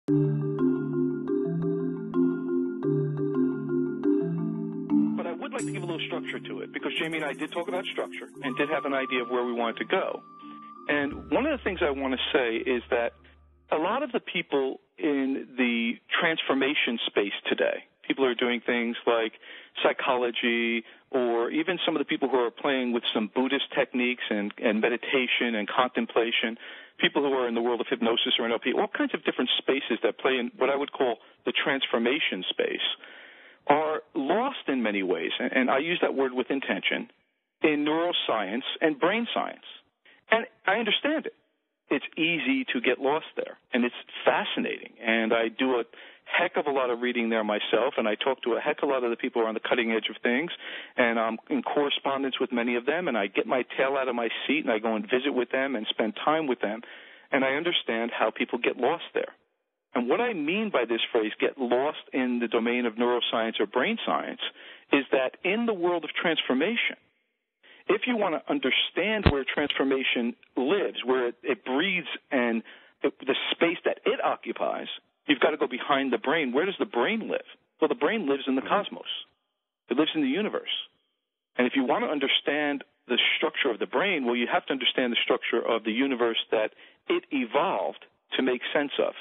But I would like to give a little structure to it, because Jamie and I did talk about structure and did have an idea of where we wanted to go. And one of the things I want to say is that a lot of the people in the transformation space today, people who are doing things like psychology, or even some of the people who are playing with some Buddhist techniques and meditation and contemplation, people who are in the world of hypnosis or NLP, all kinds of different spaces that play in what I would call the transformation space, are lost in many ways, and I use that word with intention, in neuroscience and brain science. And I understand it. It's easy to get lost there, and it's fascinating. And I do a heck of a lot of reading there myself, and I talk to a heck of a lot of the people who are on the cutting edge of things, and I'm in correspondence with many of them, and I get my tail out of my seat, and I go and visit with them and spend time with them, and I understand how people get lost there. And what I mean by this phrase, get lost in the domain of neuroscience or brain science, is that in the world of transformation, if you want to understand where transformation lives, where it breathes, and the space that it occupies, you've got to go behind the brain. Where does the brain live? Well, the brain lives in the cosmos. It lives in the universe. And if you want to understand the structure of the brain, well, you have to understand the structure of the universe that it evolved to make sense of.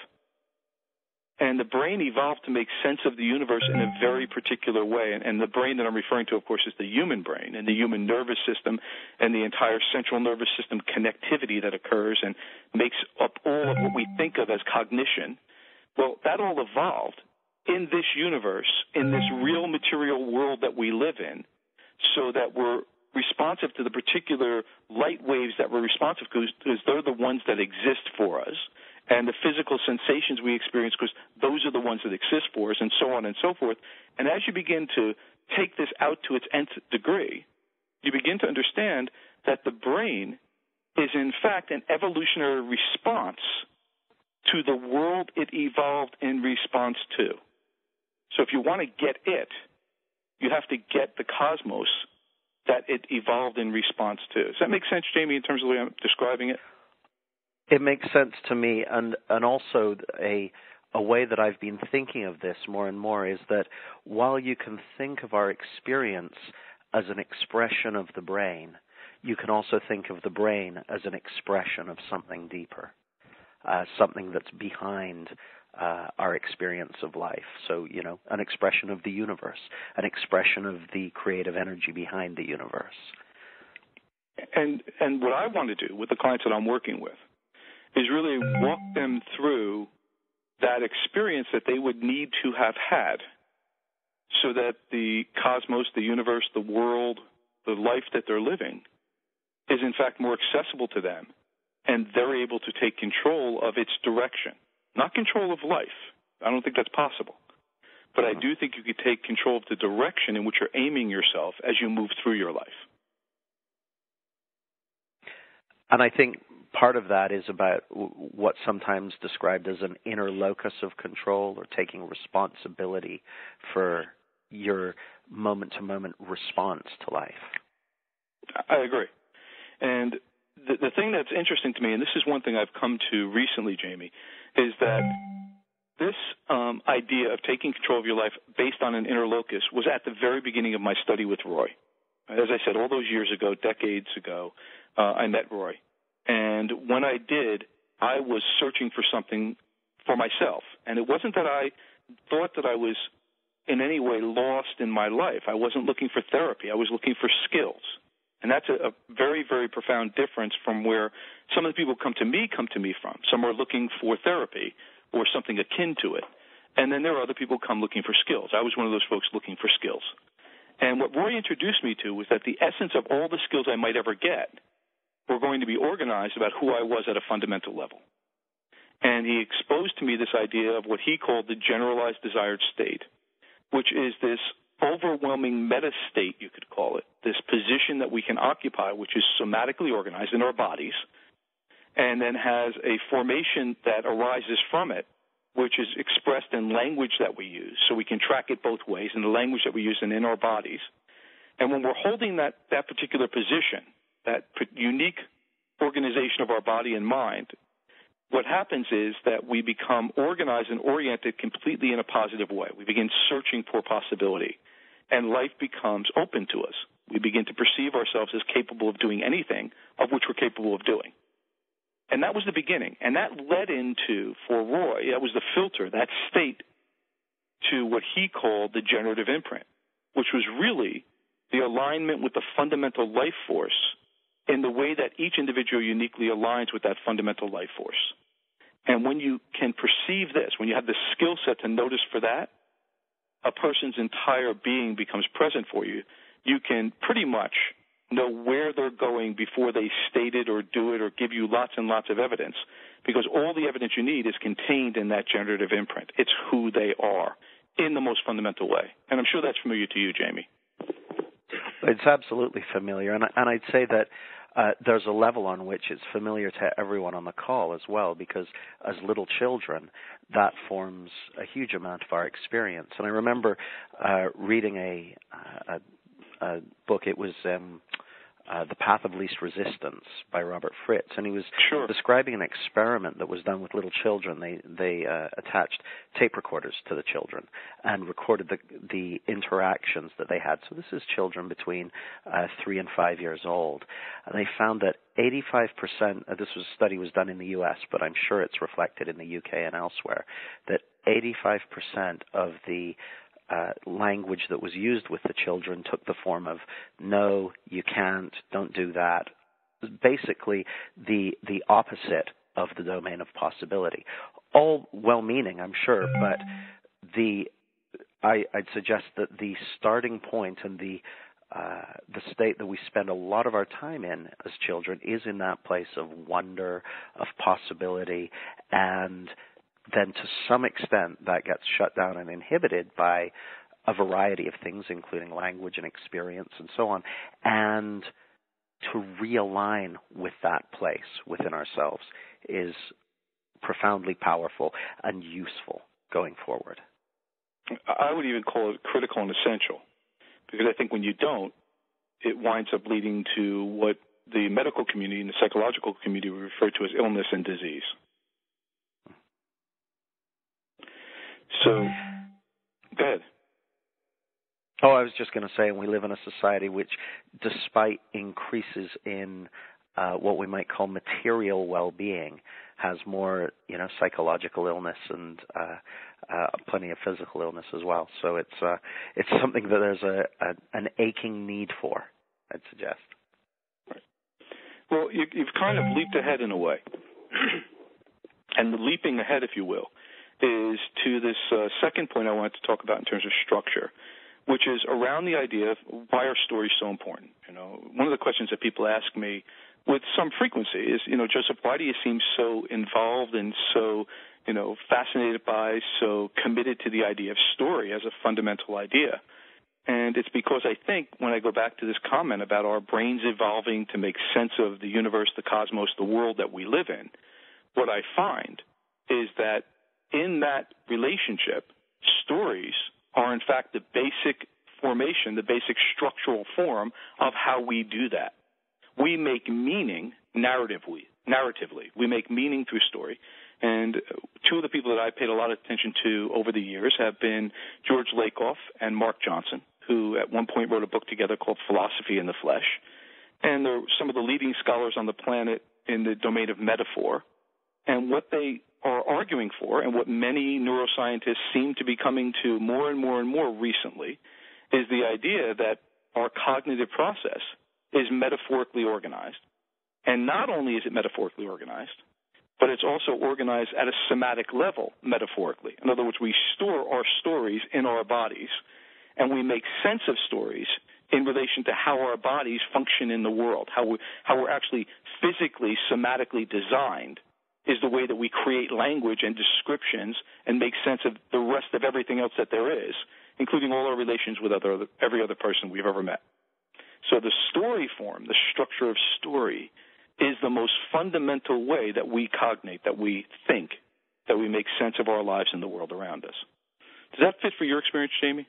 And the brain evolved to make sense of the universe in a very particular way. And the brain that I'm referring to, of course, is the human brain and the human nervous system and the entire central nervous system connectivity that occurs and makes up all of what we think of as cognition. Well, that all evolved in this universe, in this real material world that we live in, so that we're responsive to the particular light waves that we're responsive to, because they're the ones that exist for us, and the physical sensations we experience, because those are the ones that exist for us, and so on and so forth. And as you begin to take this out to its nth degree, you begin to understand that the brain is, in fact, an evolutionary response to the world it evolved in response to. So if you want to get it, you have to get the cosmos that it evolved in response to. Does that make sense, Jamie, in terms of the way I'm describing it? It makes sense to me, and also a way that I've been thinking of this more and more is that while you can think of our experience as an expression of the brain, you can also think of the brain as an expression of something deeper, something that's behind our experience of life. So, an expression of the universe, an expression of the creative energy behind the universe. And what I want to do with the clients that I'm working with is really walk them through that experience that they would need to have had so that the cosmos, the universe, the world, the life that they're living is in fact more accessible to them, and they're able to take control of its direction. Not control of life. I don't think that's possible. But I do think you could take control of the direction in which you're aiming yourself as you move through your life. And I think part of that is about what's sometimes described as an inner locus of control, or taking responsibility for your moment-to-moment response to life. I agree. And the thing that's interesting to me, and this is one thing I've come to recently, Jamie, is that this idea of taking control of your life based on an inner locus was at the very beginning of my study with Roy. As I said, all those years ago, decades ago, I met Roy. And when I did, I was searching for something for myself. And it wasn't that I thought that I was in any way lost in my life. I wasn't looking for therapy. I was looking for skills. And that's a very, very profound difference from where some of the people come to me from. Some are looking for therapy or something akin to it. And then there are other people who come looking for skills. I was one of those folks looking for skills. And what Roy introduced me to was that the essence of all the skills I might ever get were going to be organized about who I was at a fundamental level. And he exposed to me this idea of what he called the generalized desired state, which is this overwhelming meta state, you could call it, this position that we can occupy, which is somatically organized in our bodies, and then has a formation that arises from it, which is expressed in language that we use, so we can track it both ways, in the language that we use and in our bodies. And when we're holding that particular position, that unique organization of our body and mind, what happens is that we become organized and oriented completely in a positive way. We begin searching for possibility, and life becomes open to us. We begin to perceive ourselves as capable of doing anything of which we're capable of doing. And that was the beginning. And that led into, for Roy, that was the filter, that state, to what he called the generative imprint, which was really the alignment with the fundamental life force in the way that each individual uniquely aligns with that fundamental life force. And when you can perceive this, when you have the skill set to notice for that, a person's entire being becomes present for you. You can pretty much know where they're going before they state it or do it or give you lots and lots of evidence, because all the evidence you need is contained in that generative imprint. It's who they are in the most fundamental way. And I'm sure that's familiar to you, Jamie. It's absolutely familiar, and I'd say that there's a level on which it's familiar to everyone on the call as well, because as little children, that forms a huge amount of our experience. And I remember reading a book. It was The Path of Least Resistance by Robert Fritz, and he was describing an experiment that was done with little children. They attached tape recorders to the children and recorded the interactions that they had. So this is children between 3 and 5 years old, and they found that 85%, this study was done in the U.S., but I'm sure it's reflected in the U.K. and elsewhere, that 85% of the language that was used with the children took the form of no, you can't, don't do that. Basically, the opposite of the domain of possibility. All well-meaning, I'm sure, but I'd suggest that the starting point and the state that we spend a lot of our time in as children is in that place of wonder, of possibility, and then to some extent that gets shut down and inhibited by a variety of things, including language and experience and so on. And to realign with that place within ourselves is profoundly powerful and useful going forward. I would even call it critical and essential, because I think when you don't, it winds up leading to what the medical community and the psychological community refer to as illness and disease. So, go ahead. Oh, I was just going to say, we live in a society which, despite increases in what we might call material well-being, has more, psychological illness and plenty of physical illness as well. So it's something that there's an aching need for, I'd suggest. Right. Well, you've kind of leaped ahead in a way, and the leaping ahead, if you will, is to this second point I wanted to talk about in terms of structure, which is around the idea of why are stories so important. One of the questions that people ask me with some frequency is, Joseph, why do you seem so involved and so, fascinated by, so committed to the idea of story as a fundamental idea? And it's because I think when I go back to this comment about our brains evolving to make sense of the universe, the cosmos, the world that we live in, what I find is that in that relationship, stories are in fact the basic formation, the basic structural form of how we do that. We make meaning narratively. We make meaning through story. And two of the people that I paid a lot of attention to over the years have been George Lakoff and Mark Johnson, who at one point wrote a book together called Philosophy in the Flesh. And they're some of the leading scholars on the planet in the domain of metaphor. And what they are arguing for, and what many neuroscientists seem to be coming to more and more and more recently, is the idea that our cognitive process is metaphorically organized. And not only is it metaphorically organized, but it's also organized at a somatic level metaphorically. In other words, we store our stories in our bodies, and we make sense of stories in relation to how our bodies function in the world, how we're actually physically, somatically designed is the way that we create language and descriptions and make sense of the rest of everything else that there is, including all our relations with every other person we've ever met. So the story form, the structure of story, is the most fundamental way that we cognate, that we think, that we make sense of our lives and the world around us. Does that fit for your experience, Jamie?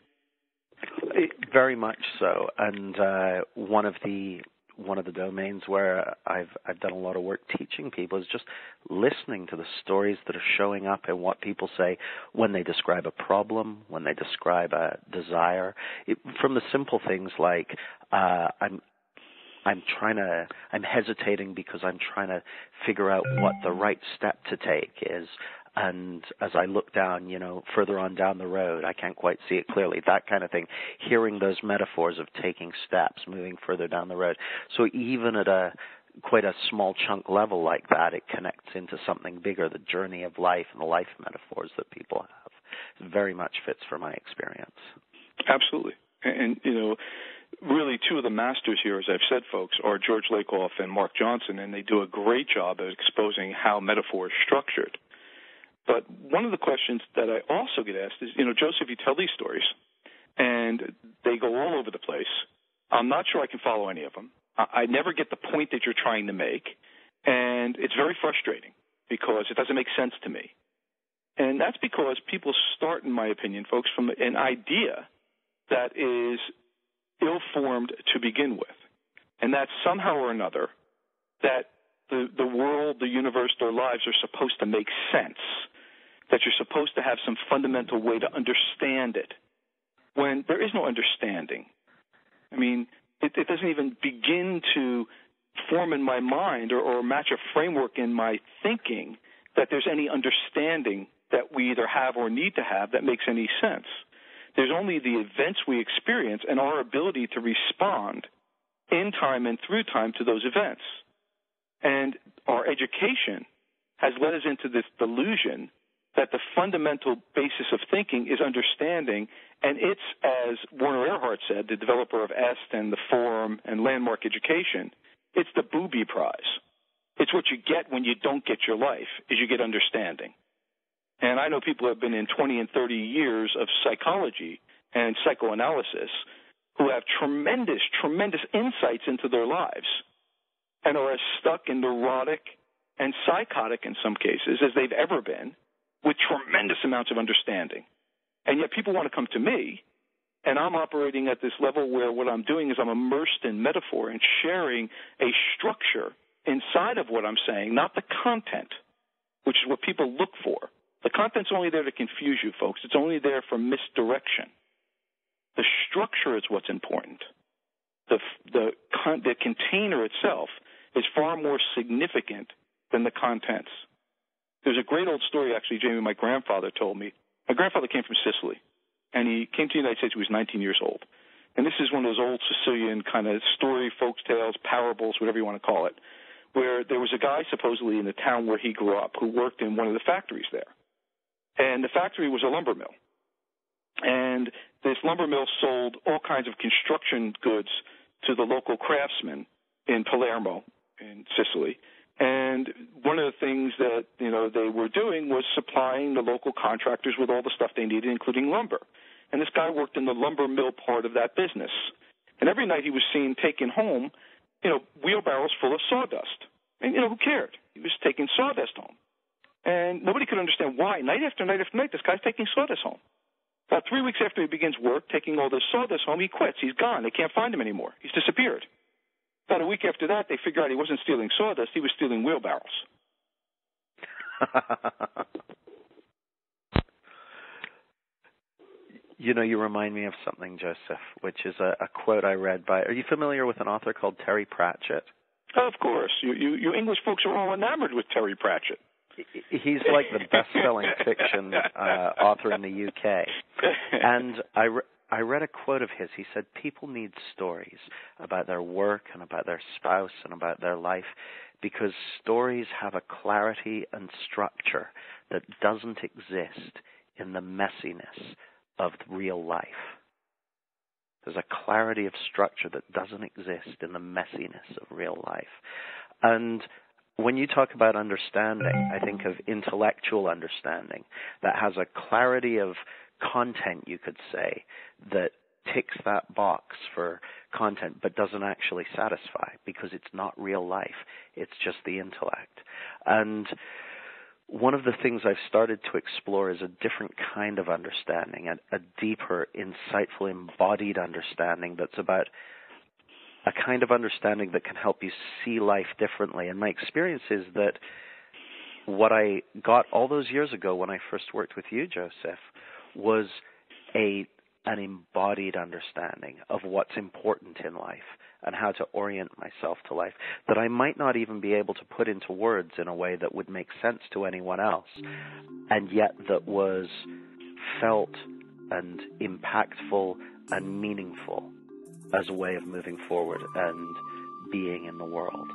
Very much so. And one of the one of the domains where I've done a lot of work teaching people, is just listening to the stories that are showing up in what people say when they describe a problem, when they describe a desire. From the simple things like, I'm hesitating because I'm trying to figure out what the right step to take is. And as I look down, further on down the road, I can't quite see it clearly, that kind of thing. Hearing those metaphors of taking steps, moving further down the road. So even at quite a small chunk level like that, it connects into something bigger, the journey of life and the life metaphors that people have. It very much fits for my experience. Absolutely. And really, two of the masters here, as I've said, folks, are George Lakoff and Mark Johnson, and they do a great job at exposing how metaphor is structured. But one of the questions that I also get asked is, Joseph, you tell these stories, and they go all over the place. I'm not sure I can follow any of them. I never get the point that you're trying to make, and it's very frustrating because it doesn't make sense to me. And that's because people start, in my opinion, folks, from an idea that is ill-formed to begin with, and that somehow or another that the world, the universe, their lives are supposed to make sense, that you're supposed to have some fundamental way to understand it, when there is no understanding. I mean, it doesn't even begin to form in my mind or match a framework in my thinking that there's any understanding that we either have or need to have that makes any sense. There's only the events we experience and our ability to respond in time and through time to those events. And our education has led us into this delusion that the fundamental basis of thinking is understanding, and it's, as Werner Erhard said, the developer of EST and the Forum and Landmark Education, it's the booby prize. It's what you get when you don't get your life, is you get understanding. And I know people who have been in 20 and 30 years of psychology and psychoanalysis who have tremendous, tremendous insights into their lives and are as stuck and neurotic and psychotic in some cases as they've ever been, with tremendous amounts of understanding. And yet people want to come to me, and I'm operating at this level where what I'm doing is I'm immersed in metaphor and sharing a structure inside of what I'm saying, not the content, which is what people look for. The content's only there to confuse you, folks. It's only there for misdirection. The structure is what's important. The container itself is far more significant than the contents. There's a great old story, actually, Jamie, my grandfather told me. My grandfather came from Sicily, and he came to the United States when he was 19 years old. And this is one of those old Sicilian kind of story, folk tales, parables, whatever you want to call it, where there was a guy supposedly in the town where he grew up who worked in one of the factories there. And the factory was a lumber mill. And this lumber mill sold all kinds of construction goods to the local craftsmen in Palermo, in Sicily. And one of the things that, they were doing was supplying the local contractors with all the stuff they needed, including lumber. And this guy worked in the lumber mill part of that business. And every night he was seen taking home, wheelbarrows full of sawdust. And, who cared? He was taking sawdust home. And nobody could understand why. Night after night after night, this guy's taking sawdust home. About 3 weeks after he begins work, taking all this sawdust home, he quits. He's gone. They can't find him anymore. He's disappeared. About a week after that, they figured out he wasn't stealing sawdust. He was stealing wheelbarrows. You remind me of something, Joseph, which is a quote I read by... Are you familiar with an author called Terry Pratchett? Oh, of course. You English folks are all enamored with Terry Pratchett. He's like the best-selling fiction author in the UK. And I read a quote of his. He said, people need stories about their work and about their spouse and about their life because stories have a clarity and structure that doesn't exist in the messiness of real life. There's a clarity of structure that doesn't exist in the messiness of real life. And when you talk about understanding, I think of intellectual understanding that has a clarity of content, you could say, that ticks that box for content but doesn't actually satisfy because it's not real life. It's just the intellect. And one of the things I've started to explore is a different kind of understanding, a deeper, insightful, embodied understanding that's about a kind of understanding that can help you see life differently. And my experience is that what I got all those years ago when I first worked with you, Joseph, was an embodied understanding of what's important in life and how to orient myself to life that I might not even be able to put into words in a way that would make sense to anyone else, and yet that was felt and impactful and meaningful as a way of moving forward and being in the world.